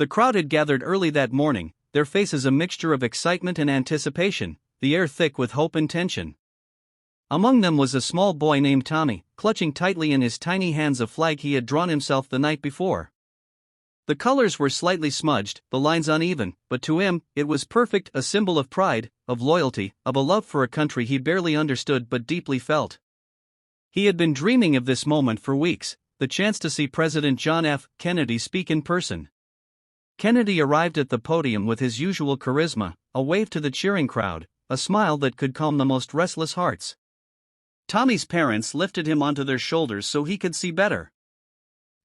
The crowd had gathered early that morning, their faces a mixture of excitement and anticipation, the air thick with hope and tension. Among them was a small boy named Tommy, clutching tightly in his tiny hands a flag he had drawn himself the night before. The colors were slightly smudged, the lines uneven, but to him, it was perfect, a symbol of pride, of loyalty, of a love for a country he barely understood but deeply felt. He had been dreaming of this moment for weeks, the chance to see President John F. Kennedy speak in person. Kennedy arrived at the podium with his usual charisma, a wave to the cheering crowd, a smile that could calm the most restless hearts. Tommy's parents lifted him onto their shoulders so he could see better.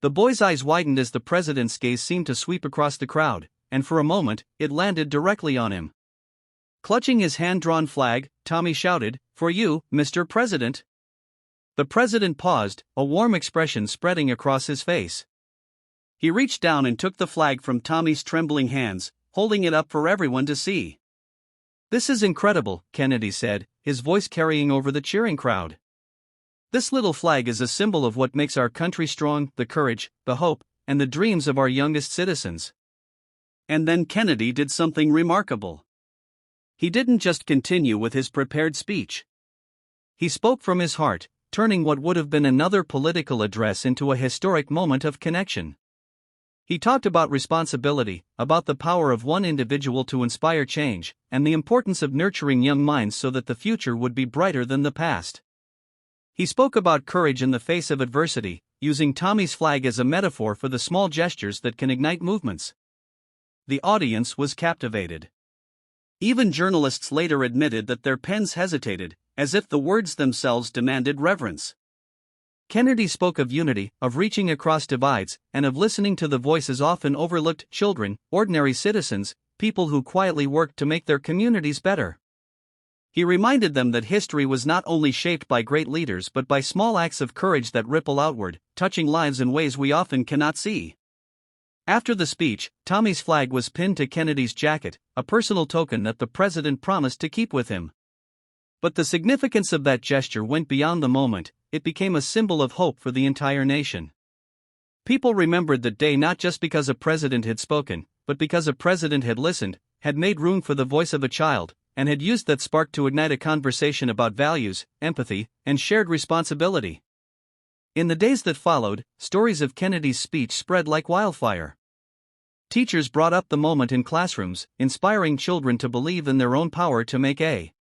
The boy's eyes widened as the president's gaze seemed to sweep across the crowd, and for a moment, it landed directly on him. Clutching his hand-drawn flag, Tommy shouted, "For you, Mr. President." The president paused, a warm expression spreading across his face. He reached down and took the flag from Tommy's trembling hands, holding it up for everyone to see. "This is incredible," Kennedy said, his voice carrying over the cheering crowd. "This little flag is a symbol of what makes our country strong, the courage, the hope, and the dreams of our youngest citizens." And then Kennedy did something remarkable. He didn't just continue with his prepared speech. He spoke from his heart, turning what would have been another political address into a historic moment of connection. He talked about responsibility, about the power of one individual to inspire change, and the importance of nurturing young minds so that the future would be brighter than the past. He spoke about courage in the face of adversity, using Tommy's flag as a metaphor for the small gestures that can ignite movements. The audience was captivated. Even journalists later admitted that their pens hesitated, as if the words themselves demanded reverence. Kennedy spoke of unity, of reaching across divides, and of listening to the voices often overlooked: children, ordinary citizens, people who quietly worked to make their communities better. He reminded them that history was not only shaped by great leaders but by small acts of courage that ripple outward, touching lives in ways we often cannot see. After the speech, Tommy's flag was pinned to Kennedy's jacket, a personal token that the president promised to keep with him. But the significance of that gesture went beyond the moment. It became a symbol of hope for the entire nation. People remembered that day not just because a president had spoken, but because a president had listened, had made room for the voice of a child, and had used that spark to ignite a conversation about values, empathy, and shared responsibility. In the days that followed, stories of Kennedy's speech spread like wildfire. Teachers brought up the moment in classrooms, inspiring children to believe in their own power to make a